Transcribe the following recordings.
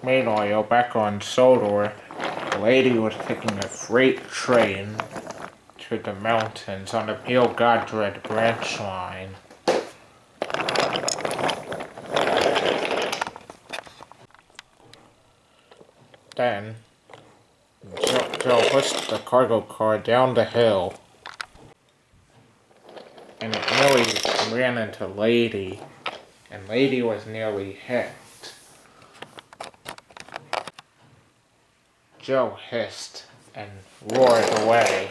Meanwhile, back on Sodor, the lady was taking a freight train to the mountains on the Pale Godred branch line. Then, Joe pushed the cargo car down the hill, and it nearly ran into Lady, and Lady was nearly hit. Joe hissed and roared away.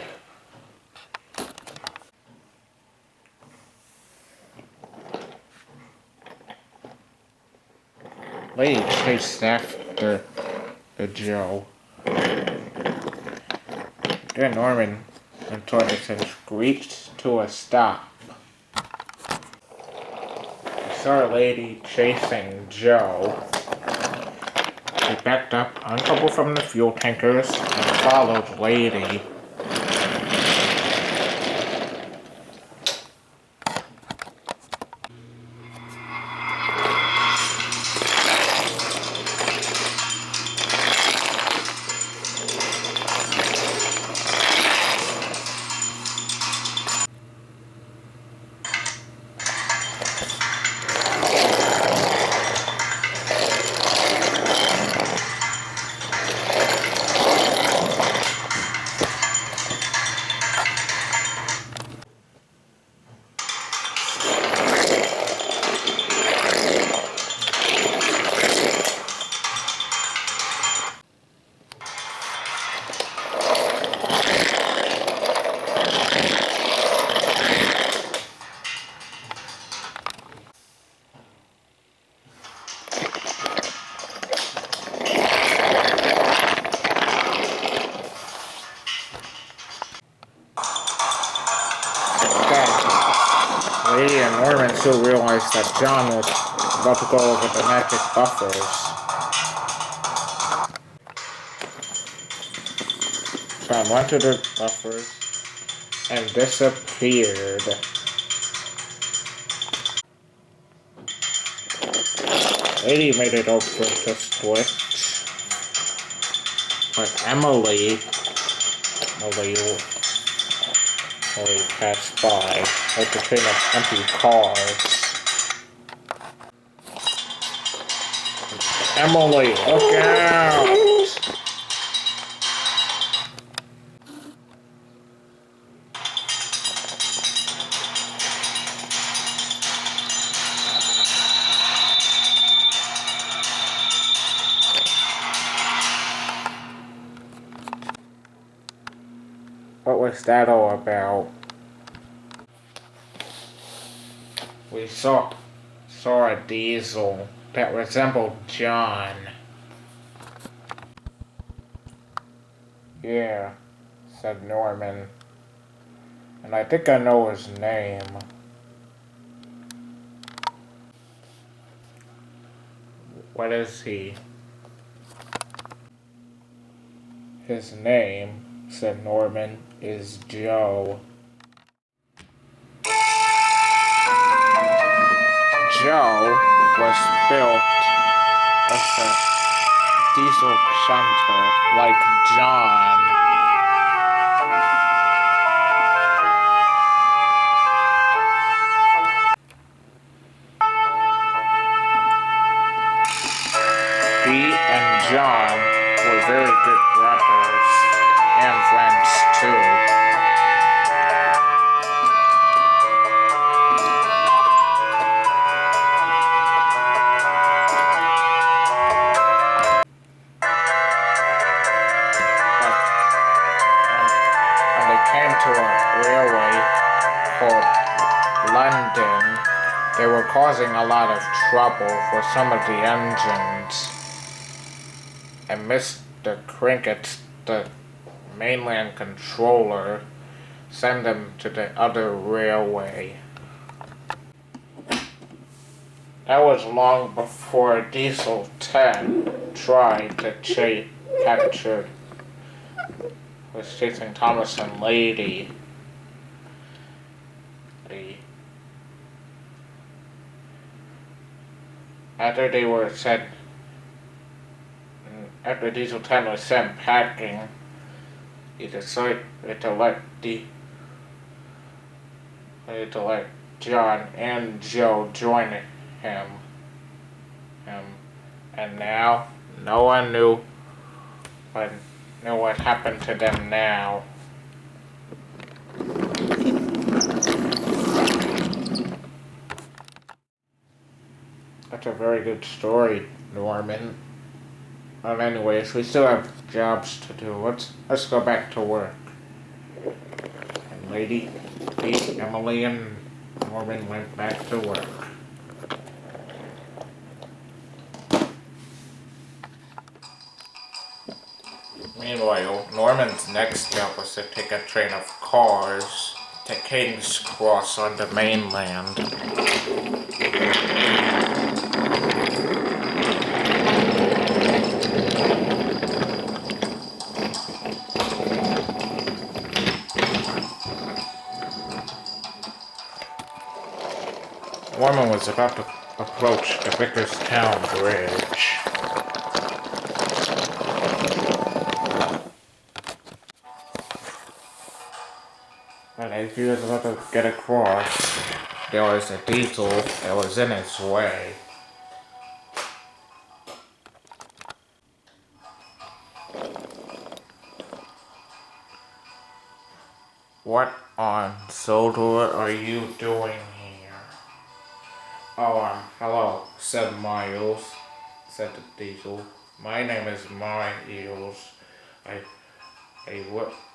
Lady chased after Joe. Then Norman and Torgerson screeched to a stop. He saw a lady chasing Joe. He backed up, uncoupled from the fuel tankers, and followed Lady. Lady and Norman soon realized that John was about to go over the magic buffers. John went to the buffers and disappeared. Lady made it over to switch, but Emily passed by with a train of empty cars. Emily, look out! What was that all about? We saw a diesel that resembled John. Yeah, said Norman. And I think I know his name. What is he? His name, said Norman, is Joe. Joe was built as a diesel shunter like John. He and John were very good brothers and friends too. To a railway called London, they were causing a lot of trouble for some of the engines. And Mr. Cricket, the mainland controller, sent them to the other railway. That was long before Diesel 10 tried to capture was chasing Thomas and Lady. After they were said after Diesel 10 was sent packing, he decided to let John and Joe join him. him. And now, no one knew what happened to them now. That's a very good story, Norman. Well, anyways, we still have jobs to do. Let's go back to work. And Lady, Pete, Emily, and Norman went back to work. Meanwhile, Norman's next job was to take a train of cars to King's Cross on the mainland. Norman was about to approach the Vickerstown Bridge. But as he was about to get across, there was a diesel that was in his way. What on Soldier are you doing here? Oh, hello, said Miles, said the diesel. My name is Miles. I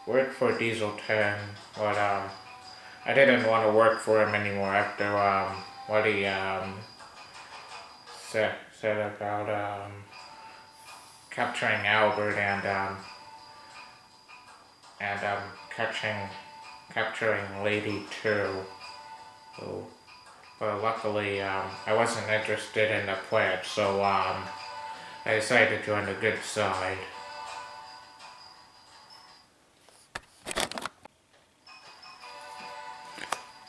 work for Diesel 10, but I didn't want to work for him anymore after what he said about capturing Albert and capturing Lady too. So, but luckily I wasn't interested in the pledge, so I decided to join the good side.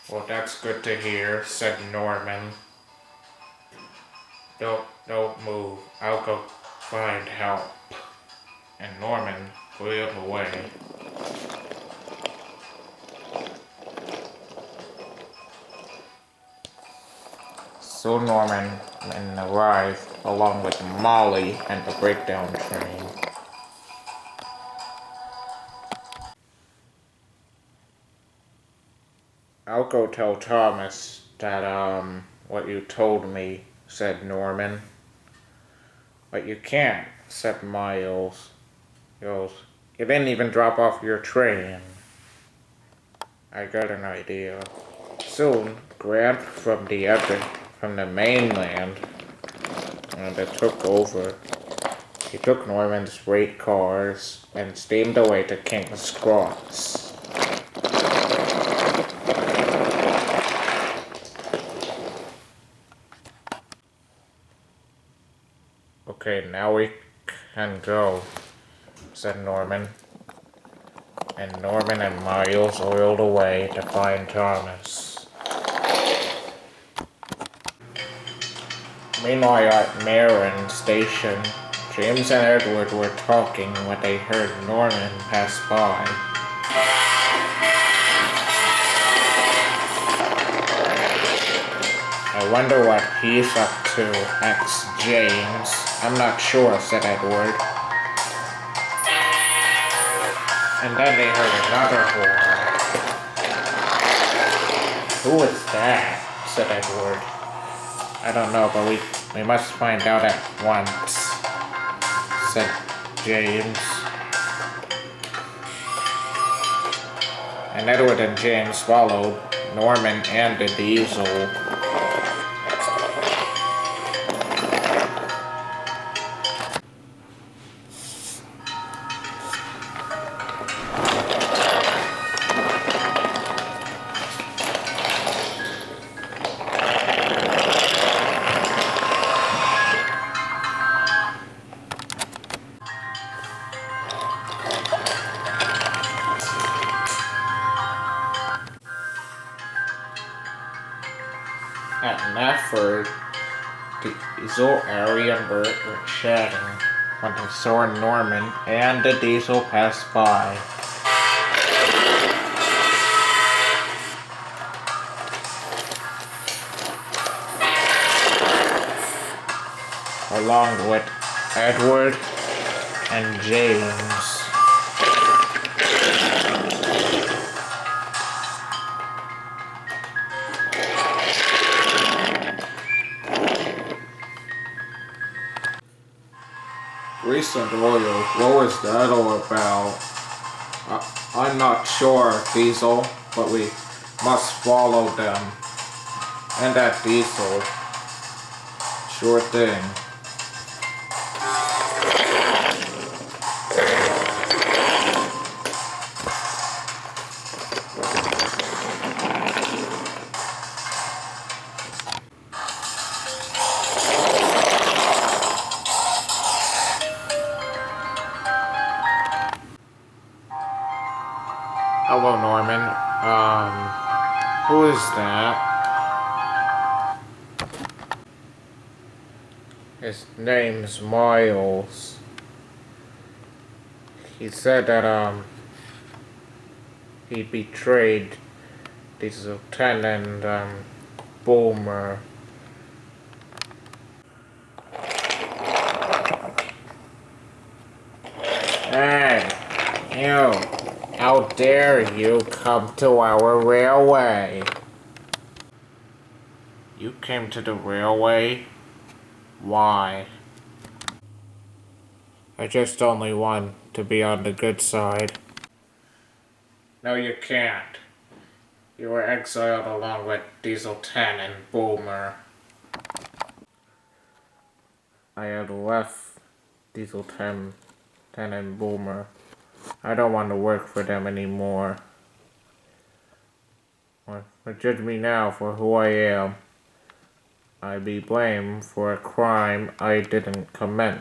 Well, that's good to hear, said Norman. Don't move. I'll go find help. And Norman wheeled away. So Norman arrived along with Molly and the breakdown train. I'll go tell Thomas that, what you told me, said Norman. But you can't, said Miles. You didn't even drop off your train. I got an idea. Soon, Grant from the mainland, that took over. He took Norman's freight cars and steamed away to King's Cross. Okay, now we can go, said Norman. And Norman and Miles oiled away to find Thomas. Meanwhile at Marin Station, James and Edward were talking when they heard Norman pass by. I wonder what he's up to, asked James. I'm not sure, said Edward. And then they heard another horn. Who is that? Said Edward. I don't know, but we must find out at once, said James. And Edward and James followed Norman and the diesel. At Nafford, Diesel, Ari, and Bert were chatting when I saw Norman and the diesel pass by. Along with Edward and James. Recent oil, what was that all about? I'm not sure, Diesel, but we must follow them. And that Diesel. Sure thing. Hello, Norman. Who is that? His name's Miles. He said that, he betrayed this Lieutenant, Boomer. Hey, you! How dare you come to our railway? You came to the railway? Why? I just only want to be on the good side. No, you can't. You were exiled along with Diesel 10 and Boomer. I had left Diesel 10 and Boomer. I don't want to work for them anymore. But judge me now for who I am. I be blamed for a crime I didn't commit.